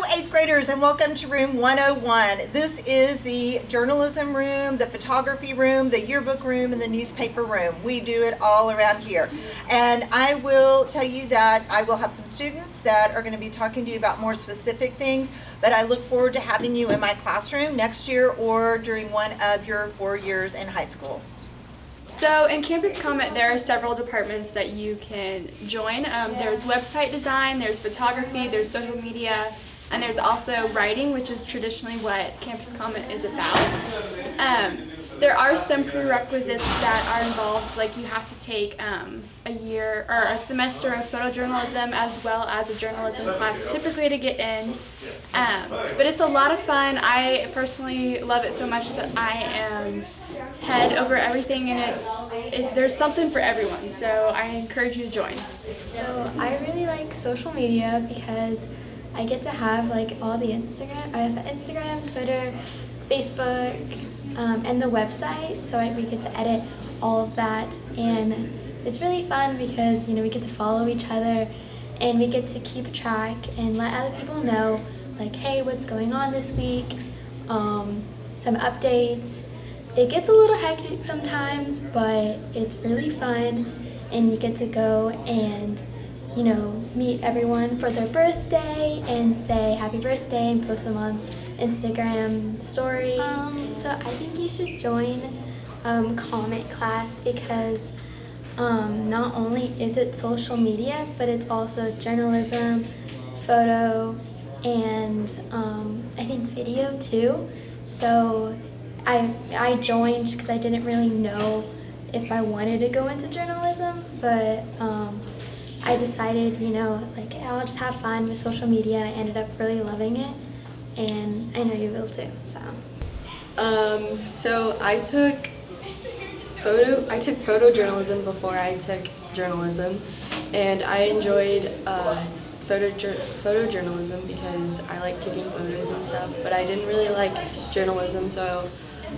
Hello, 8th graders, and welcome to room 101. This is the journalism room, the photography room, the yearbook room, and the newspaper room. We do it all around here. And I will tell you that I will have some students that are going to be talking to you about more specific things, but I look forward to having you in my classroom next year or during one of your 4 years in high school. So in Campus Comment, there are several departments that you can join. There's website design, there's photography, there's social media, and there's also writing, which is traditionally what Campus Comment is about. There are some prerequisites that are involved, like you have to take a year or a semester of photojournalism as well as a journalism class typically to get in. But it's a lot of fun. I personally love it so much that I am head over everything, and there's something for everyone, so I encourage you to join. So I really like social media because I get to have like all the Instagram. I have Instagram, Twitter, Facebook, and the website, so we get to edit all of that, and it's really fun because we get to follow each other and we get to keep track and let other people know like, hey, what's going on this week, some updates. It gets a little hectic sometimes, but it's really fun, and you get to go and meet everyone for their birthday and say happy birthday and post them on Instagram story. So I think you should join comment class because not only is it social media, but it's also journalism, photo, and I think video too. So I joined because I didn't really know if I wanted to go into journalism, but I decided, like I'll just have fun with social media, and I ended up really loving it, and I know you will too. So I took photojournalism before I took journalism, and I enjoyed photojournalism because I like taking photos and stuff, but I didn't really like journalism, so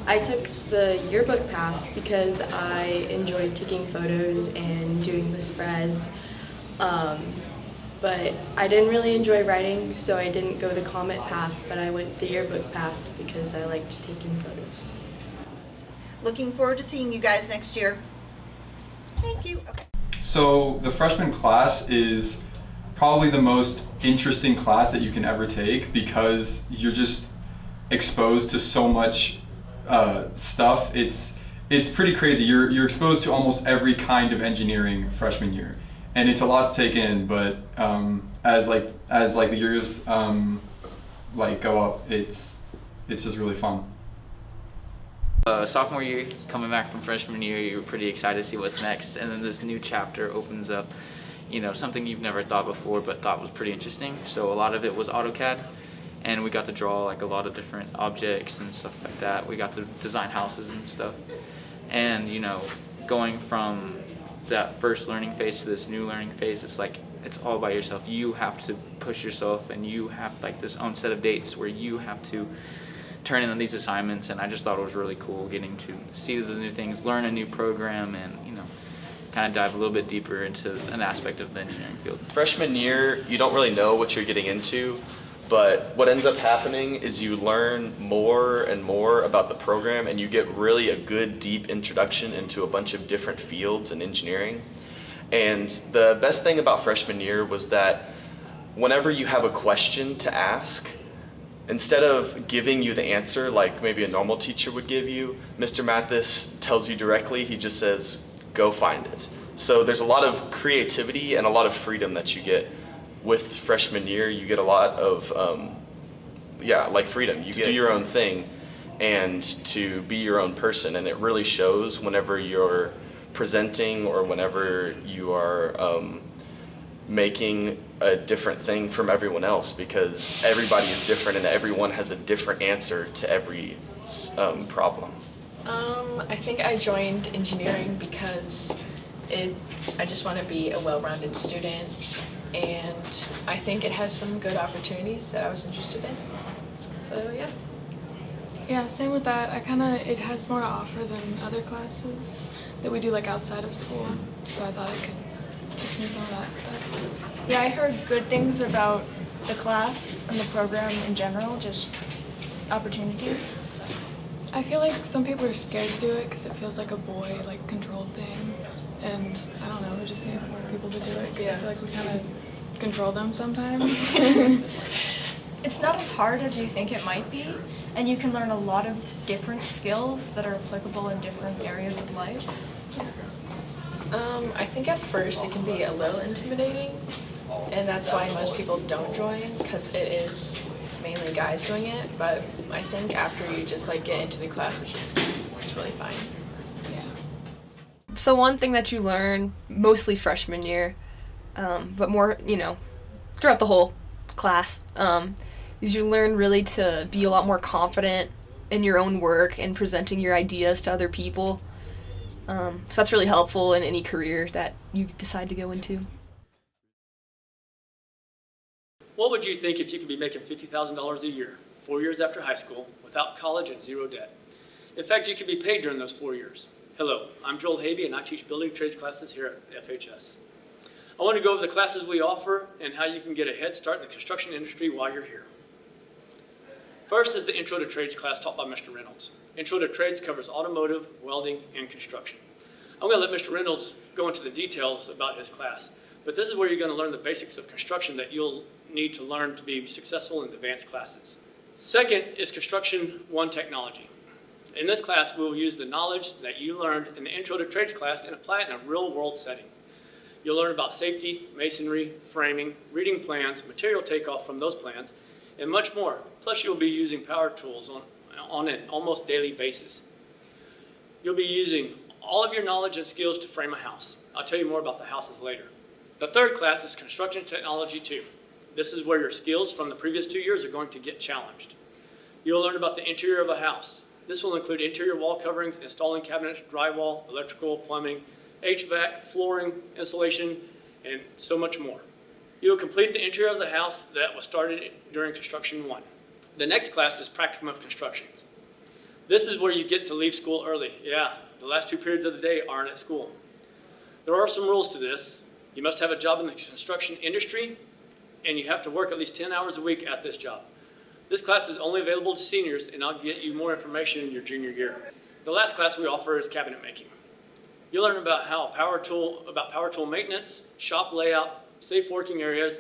I took the yearbook path because I enjoyed taking photos and doing the spreads, but I didn't really enjoy writing, so I didn't go the comment path, but I went the yearbook path because I liked taking photos. Looking forward to seeing you guys next year. Thank you. Okay. So the freshman class is probably the most interesting class that you can ever take because you're just exposed to so much stuff. It's pretty crazy. You're exposed to almost every kind of engineering freshman year, and it's a lot to take in. But as the years go up, it's just really fun. Sophomore year, coming back from freshman year, you're pretty excited to see what's next, and then this new chapter opens up, something you've never thought before but thought was pretty interesting. So a lot of it was AutoCAD, and we got to draw like a lot of different objects and stuff like that. We got to design houses and stuff, and going from that first learning phase to this new learning phase, it's like it's all by yourself. You have to push yourself, and you have like this own set of dates where you have to turn in on these assignments, and I just thought it was really cool getting to see the new things, learn a new program, and kind of dive a little bit deeper into an aspect of the engineering field. Freshman year, you don't really know what you're getting into, but what ends up happening is you learn more and more about the program, and you get really a good deep introduction into a bunch of different fields in engineering. And the best thing about freshman year was that whenever you have a question to ask, instead of giving you the answer like maybe a normal teacher would give you, Mr. Mathis tells you directly. He just says, go find it. So there's a lot of creativity and a lot of freedom that you get with freshman year. You get a lot of, freedom. You get to do your own thing and to be your own person, and it really shows whenever you're presenting or whenever you are making a different thing from everyone else, because everybody is different and everyone has a different answer to every problem. I think I joined engineering because I just want to be a well-rounded student, and I think it has some good opportunities that I was interested in. So yeah. Yeah, same with that. It has more to offer than other classes that we do like outside of school, so I thought it could teach me some of that stuff. Yeah, I heard good things about the class and the program in general, just opportunities? I feel like some people are scared to do it because it feels like a boy, like, controlled thing. And I don't know, we just need more people to do it because I feel like we kind of control them sometimes. It's not as hard as you think it might be, and you can learn a lot of different skills that are applicable in different areas of life. I think at first it can be a little intimidating, and that's why most people don't join, because it is mainly guys doing it. But I think after you just like get into the class, it's really fine. Yeah. So one thing that you learn mostly freshman year, but more, throughout the whole class, is you learn really to be a lot more confident in your own work and presenting your ideas to other people. So that's really helpful in any career that you decide to go into. What would you think if you could be making $50,000 a year, 4 years after high school, without college and zero debt? In fact, you could be paid during those 4 years. Hello, I'm Joel Habe, and I teach building trades classes here at FHS. I want to go over the classes we offer and how you can get a head start in the construction industry while you're here. First is the Intro to Trades class taught by Mr. Reynolds. Intro to Trades covers automotive, welding, and construction. I'm going to let Mr. Reynolds go into the details about his class, but this is where you're going to learn the basics of construction that you'll need to learn to be successful in advanced classes. Second is Construction 1 Technology. In this class, we will use the knowledge that you learned in the Intro to Trades class and apply it in a real-world setting. You'll learn about safety, masonry, framing, reading plans, material takeoff from those plans, and much more. Plus, you'll be using power tools on an almost daily basis. You'll be using all of your knowledge and skills to frame a house. I'll tell you more about the houses later. The third class is Construction Technology 2. This is where your skills from the previous 2 years are going to get challenged. You'll learn about the interior of a house. This will include interior wall coverings, installing cabinets, drywall, electrical, plumbing, HVAC, flooring, insulation, and so much more. You will complete the interior of the house that was started during Construction 1. The next class is Practicum of Constructions. This is where you get to leave school early. Yeah, the last 2 periods of the day aren't at school. There are some rules to this. You must have a job in the construction industry, and you have to work at least 10 hours a week at this job. This class is only available to seniors, and I'll get you more information in your junior year. The last class we offer is cabinet making. You'll learn about power tool maintenance, shop layout, safe working areas,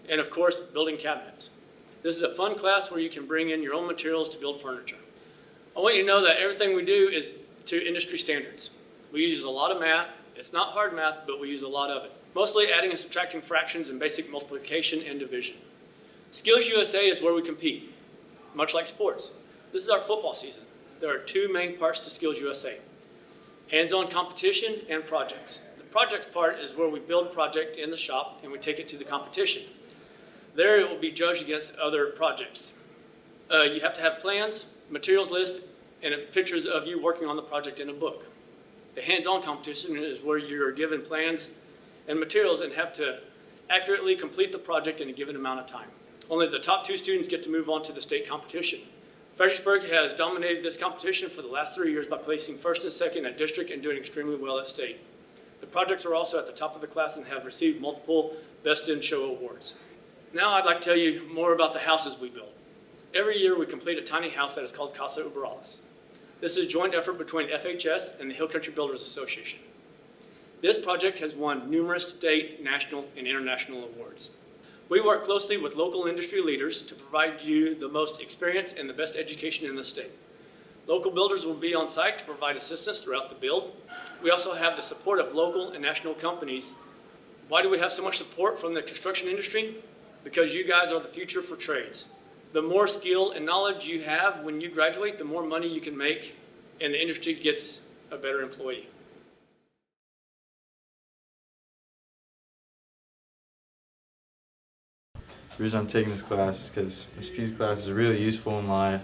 and of course, building cabinets. This is a fun class where you can bring in your own materials to build furniture. I want you to know that everything we do is to industry standards. We use a lot of math. It's not hard math, but we use a lot of it. Mostly adding and subtracting fractions and basic multiplication and division. Skills USA is where we compete, much like sports. This is our football season. There are 2 main parts to Skills USA: hands-on competition and projects. The projects part is where we build a project in the shop and we take it to the competition. There it will be judged against other projects. You have to have plans, materials list, and pictures of you working on the project in a book. The hands-on competition is where you're given plans and materials and have to accurately complete the project in a given amount of time. Only the top 2 students get to move on to the state competition. Fredericksburg has dominated this competition for the last 3 years by placing 1st and 2nd at district and doing extremely well at state. The projects are also at the top of the class and have received multiple Best in Show awards. Now I'd like to tell you more about the houses we build. Every year we complete a tiny house that is called Casa Uberalis. This is a joint effort between FHS and the Hill Country Builders Association. This project has won numerous state, national, and international awards. We work closely with local industry leaders to provide you the most experience and the best education in the state. Local builders will be on site to provide assistance throughout the build. We also have the support of local and national companies. Why do we have so much support from the construction industry? Because you guys are the future for trades. The more skill and knowledge you have when you graduate, the more money you can make, and the industry gets a better employee. The reason I'm taking this class is because Ms. P's class is really useful in life.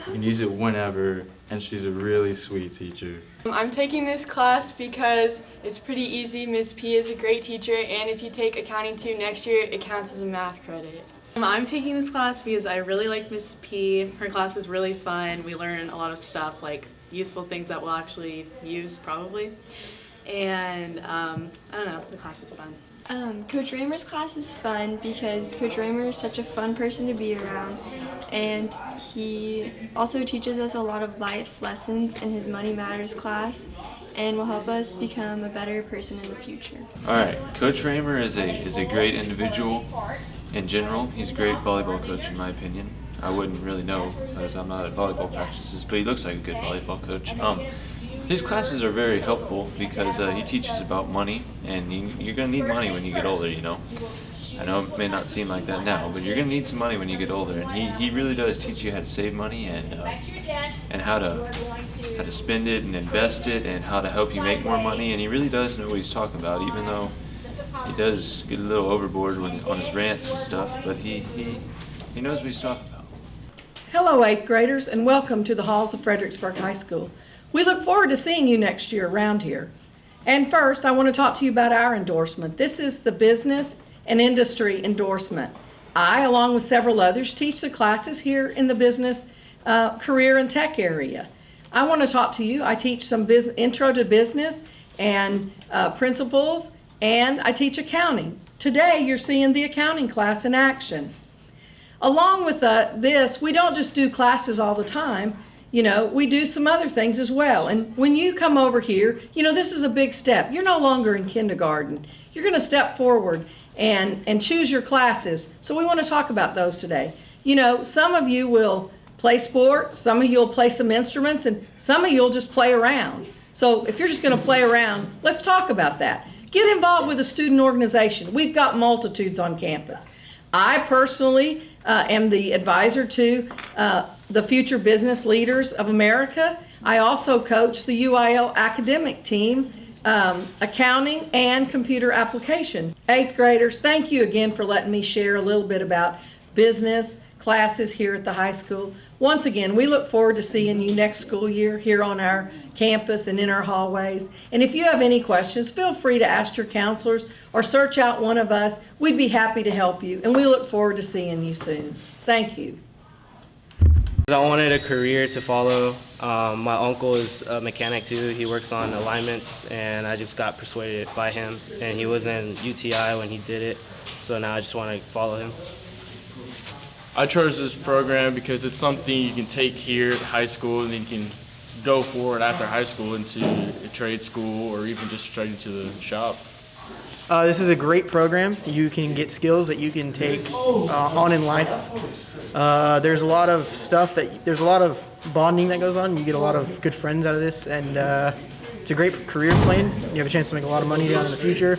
You can use it whenever, and she's a really sweet teacher. I'm taking this class because it's pretty easy. Ms. P is a great teacher, and if you take Accounting 2 next year, it counts as a math credit. I'm taking this class because I really like Ms. P. Her class is really fun. We learn a lot of stuff, like useful things that we'll actually use probably. And I don't know, the class is fun. Coach Raymer's class is fun because Coach Raymer is such a fun person to be around, and he also teaches us a lot of life lessons in his Money Matters class and will help us become a better person in the future. All right, Coach Raymer is a great individual in general. He's a great volleyball coach in my opinion. I wouldn't really know as I'm not at volleyball practices, but he looks like a good volleyball coach. His classes are very helpful because he teaches about money, and you're going to need money when you get older, you know. I know it may not seem like that now, but you're going to need some money when you get older, and he really does teach you how to save money and how to spend it and invest it and how to help you make more money, and he really does know what he's talking about, even though he does get a little overboard on his rants and stuff, but he knows what he's talking about. Hello 8th graders and welcome to the halls of Fredericksburg High School. We look forward to seeing you next year around here. And first, I want to talk to you about our endorsement. This is the business and industry endorsement. I, along with several others, teach the classes here in the business, career and tech area. I want to talk to you. I teach some intro to business and principles, and I teach accounting. Today, you're seeing the accounting class in action. Along with this, we don't just do classes all the time. You know, we do some other things as well. And when you come over here, you know, this is a big step. You're no longer in kindergarten. You're going to step forward and choose your classes. So we want to talk about those today. You know, some of you will play sports, some of you will play some instruments, and some of you will just play around. So if you're just going to play around, let's talk about that. Get involved with a student organization. We've got multitudes on campus. I personally am the advisor to the Future Business Leaders of America. I also coach the UIL academic team, accounting and computer applications. 8th graders, thank you again for letting me share a little bit about business classes here at the high school. Once again, we look forward to seeing you next school year here on our campus and in our hallways. And if you have any questions, feel free to ask your counselors or search out one of us. We'd be happy to help you, and we look forward to seeing you soon. Thank you. I wanted a career to follow. My uncle is a mechanic too. He works on alignments, and I just got persuaded by him. And he was in UTI when he did it, so now I just want to follow him. I chose this program because it's something you can take here at high school and then you can go forward after high school into a trade school or even just straight into the shop. This is a great program. You can get skills that you can take on in life. There's a lot of there's a lot of bonding that goes on. You get a lot of good friends out of this, and it's a great career plan. You have a chance to make a lot of money down in the future,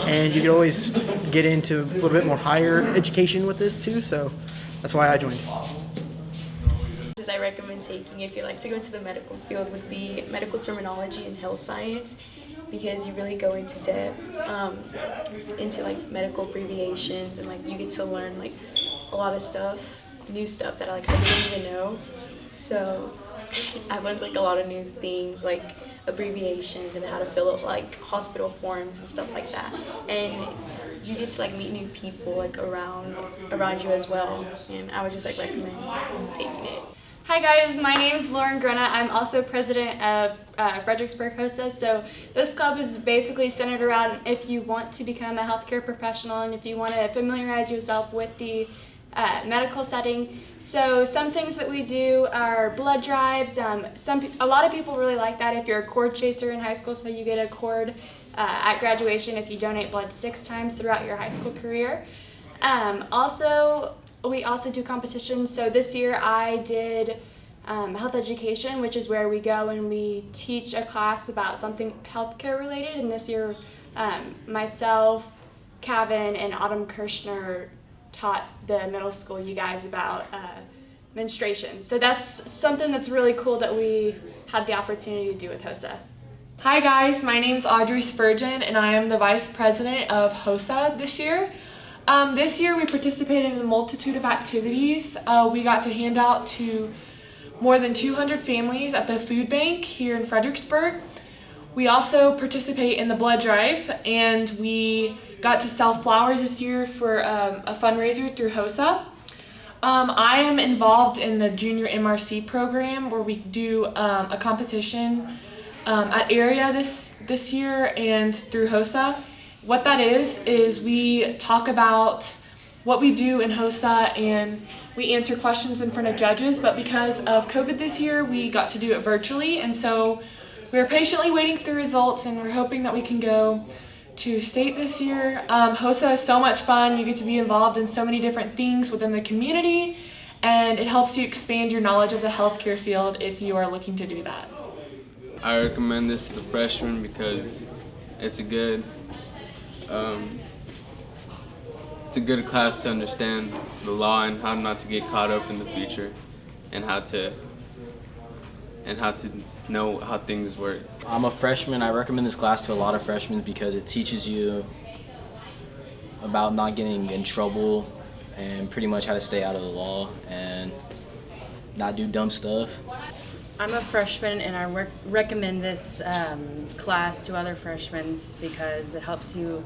and you can always get into a little bit more higher education with this too, so that's why I joined. I recommend taking if you like to go into the medical field would be medical terminology and health science, because you really go into depth into like medical abbreviations, and like you get to learn like a lot of stuff, new stuff that I didn't even know. So I learned like a lot of new things like abbreviations and how to fill out like hospital forms and stuff like that. And you get to like meet new people like around you as well. And I would just like recommend taking it. Hi guys, my name is Lauren Grena. I'm also president of Fredericksburg HOSA. So this club is basically centered around if you want to become a healthcare professional and if you want to familiarize yourself with the medical setting. So some things that we do are blood drives. A lot of people really like that if you're a cord chaser in high school, so you get a cord at graduation if you donate blood 6 times throughout your high school career. We also do competitions. So this year I did health education, which is where we go and we teach a class about something healthcare related. And this year myself, Kevin, and Autumn Kirshner taught the middle school you guys about menstruation. So that's something that's really cool that we had the opportunity to do with HOSA. Hi guys, my name's Audrey Spurgeon and I am the Vice President of HOSA this year. This year we participated in a multitude of activities. We got to hand out to more than 200 families at the food bank here in Fredericksburg. We also participate in the blood drive, and we got to sell flowers this year for a fundraiser through HOSA. I am involved in the junior MRC program where we do a competition at area this year and through HOSA. What that is we talk about what we do in HOSA and we answer questions in front of judges, but because of COVID this year, we got to do it virtually, and so we're patiently waiting for the results, and we're hoping that we can go to state this year. HOSA is so much fun. You get to be involved in so many different things within the community, and it helps you expand your knowledge of the healthcare field if you are looking to do that. I recommend this to the freshmen because it's a good class to understand the law and how not to get caught up in the future, and how to know how things work. I'm a freshman. I recommend this class to a lot of freshmen because it teaches you about not getting in trouble and pretty much how to stay out of the law and not do dumb stuff. I'm a freshman and I recommend this class to other freshmen because it helps you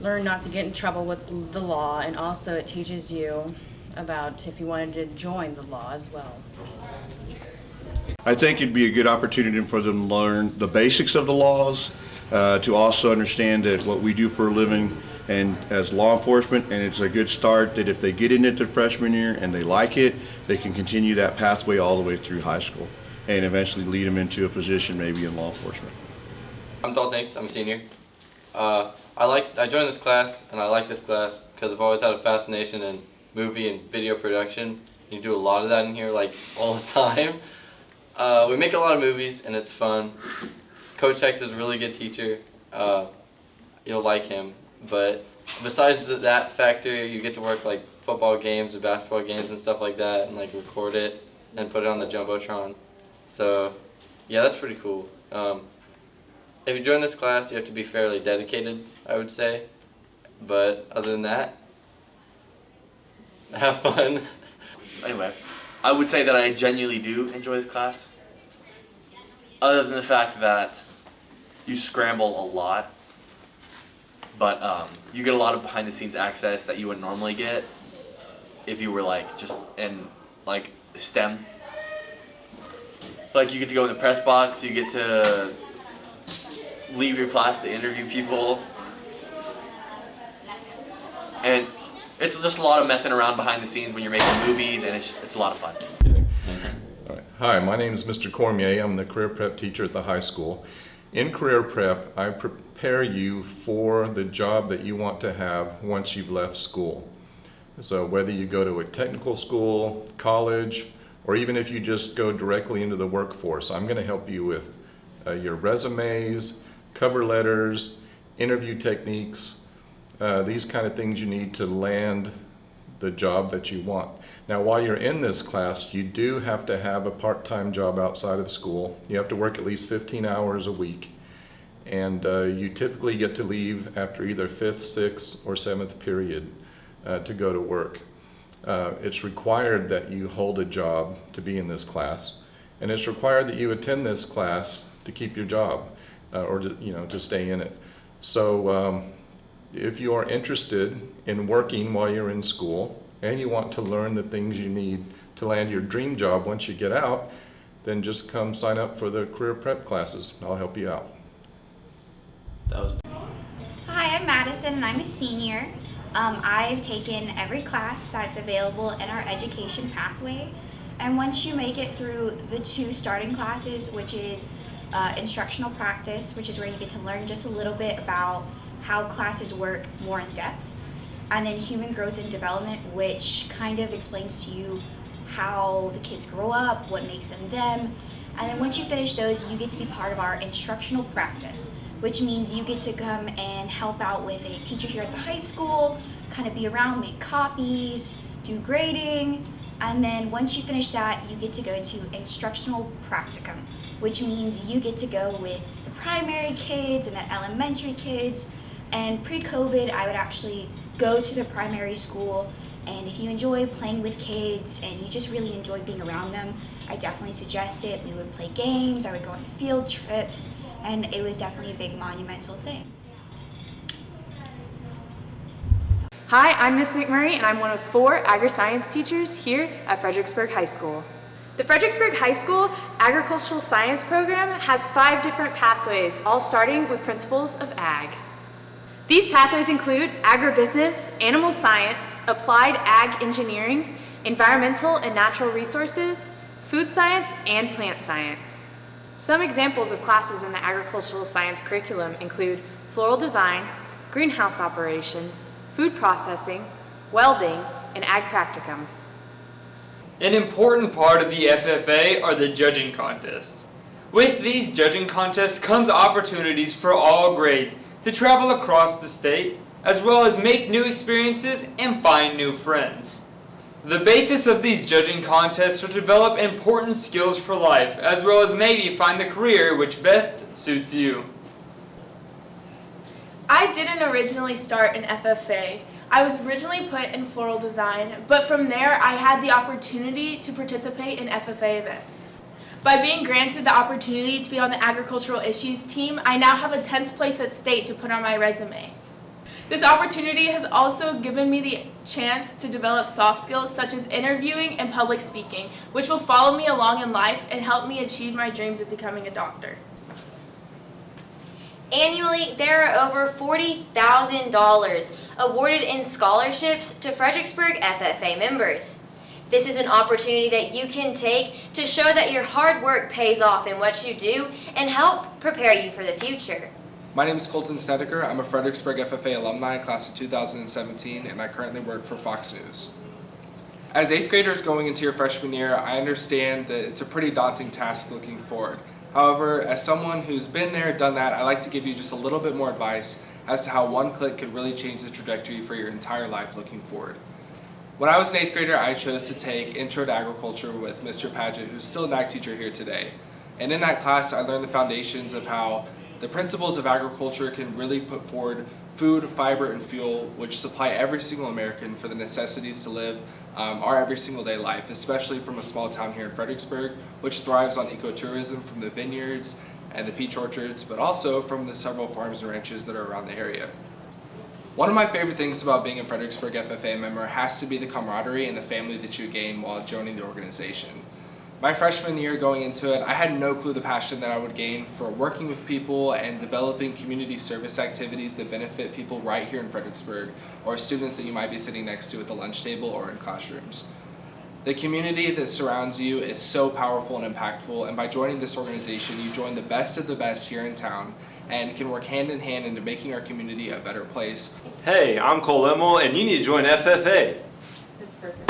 learn not to get in trouble with the law, and also it teaches you about if you wanted to join the law as well. I think it'd be a good opportunity for them to learn the basics of the laws, to also understand that what we do for a living and as law enforcement, and it's a good start that if they get into freshman year and they like it, they can continue that pathway all the way through high school and eventually lead them into a position maybe in law enforcement. I'm Dalton Hanks, I'm a senior. I joined this class, and I like this class because I've always had a fascination in movie and video production. You do a lot of that in here, like, all the time. We make a lot of movies, and it's fun. Coach Hex is a really good teacher. You'll like him. But besides that factor, you get to work, like, football games and basketball games and stuff like that, and, like, record it and put it on the Jumbotron. So, yeah, that's pretty cool. If you join this class, you have to be fairly dedicated, I would say. But other than that, have fun. Anyway, I would say that I genuinely do enjoy this class. Other than the fact that you scramble a lot, but you get a lot of behind the scenes access that you wouldn't normally get if you were like just in like STEM. Like you get to go in the press box, you get to leave your class to interview people, and it's just a lot of messing around behind the scenes when you're making movies, and it's a lot of fun. All right. Hi, my name is Mr. Cormier. I'm the career prep teacher at the high school. In career prep, I prepare you for the job that you want to have once you've left school. So whether you go to a technical school, college, or even if you just go directly into the workforce, I'm going to help you with your resumes, cover letters, interview techniques, these kind of things you need to land the job that you want. Now, while you're in this class, you do have to have a part-time job outside of school. You have to work at least 15 hours a week. And you typically get to leave after either 5th, 6th, or 7th period to go to work. It's required that you hold a job to be in this class. And it's required that you attend this class to keep your job. Or to stay in it. So if you are interested in working while you're in school and you want to learn the things you need to land your dream job once you get out, then just come sign up for the career prep classes. I'll help you out. Hi, I'm Madison and I'm a senior. I've taken every class that's available in our education pathway, and once you make it through the 2 starting classes, which is instructional practice, which is where you get to learn just a little bit about how classes work more in depth, and then human growth and development, which kind of explains to you how the kids grow up, what makes them them. And then once you finish those, you get to be part of our instructional practice, which means you get to come and help out with a teacher here at the high school, kind of be around, make copies, do grading. And then once you finish that, you get to go to instructional practicum, which means you get to go with the primary kids and the elementary kids. And pre-COVID, I would actually go to the primary school, and if you enjoy playing with kids and you just really enjoy being around them, I definitely suggest it. We would play games, I would go on field trips, and it was definitely a big monumental thing. Hi, I'm Miss McMurray, and I'm one of 4 agri-science teachers here at Fredericksburg High School. The Fredericksburg High School Agricultural Science program has 5 different pathways, all starting with Principles of Ag. These pathways include agribusiness, animal science, applied ag engineering, environmental and natural resources, food science, and plant science. Some examples of classes in the agricultural science curriculum include floral design, greenhouse operations, food processing, welding, and ag practicum. An important part of the FFA are the judging contests. With these judging contests comes opportunities for all grades to travel across the state, as well as make new experiences and find new friends. The basis of these judging contests are to develop important skills for life, as well as maybe find the career which best suits you. I didn't originally start in FFA. I was originally put in floral design, but from there I had the opportunity to participate in FFA events. By being granted the opportunity to be on the agricultural issues team, I now have a 10th place at state to put on my resume. This opportunity has also given me the chance to develop soft skills such as interviewing and public speaking, which will follow me along in life and help me achieve my dreams of becoming a doctor. Annually, there are over $40,000 awarded in scholarships to Fredericksburg FFA members. This is an opportunity that you can take to show that your hard work pays off in what you do and help prepare you for the future. My name is Colton Snedeker. I'm a Fredericksburg FFA alumni, class of 2017, and I currently work for Fox News. As 8th graders going into your freshman year, I understand that it's a pretty daunting task looking forward. However, as someone who's been there, done that, I'd like to give you just a little bit more advice as to how one click could really change the trajectory for your entire life looking forward. When I was an 8th grader, I chose to take Intro to Agriculture with Mr. Paget, who's still an ag teacher here today. And in that class, I learned the foundations of how the principles of agriculture can really put forward food, fiber, and fuel, which supply every single American for the necessities to live our every single day life, especially from a small town here in Fredericksburg, which thrives on ecotourism from the vineyards and the peach orchards, but also from the several farms and ranches that are around the area. One of my favorite things about being a Fredericksburg FFA member has to be the camaraderie and the family that you gain while joining the organization. My freshman year going into it, I had no clue the passion that I would gain for working with people and developing community service activities that benefit people right here in Fredericksburg or students that you might be sitting next to at the lunch table or in classrooms. The community that surrounds you is so powerful and impactful, and by joining this organization, you join the best of the best here in town and can work hand in hand into making our community a better place. Hey, I'm Cole Emmel, and you need to join FFA. That's perfect.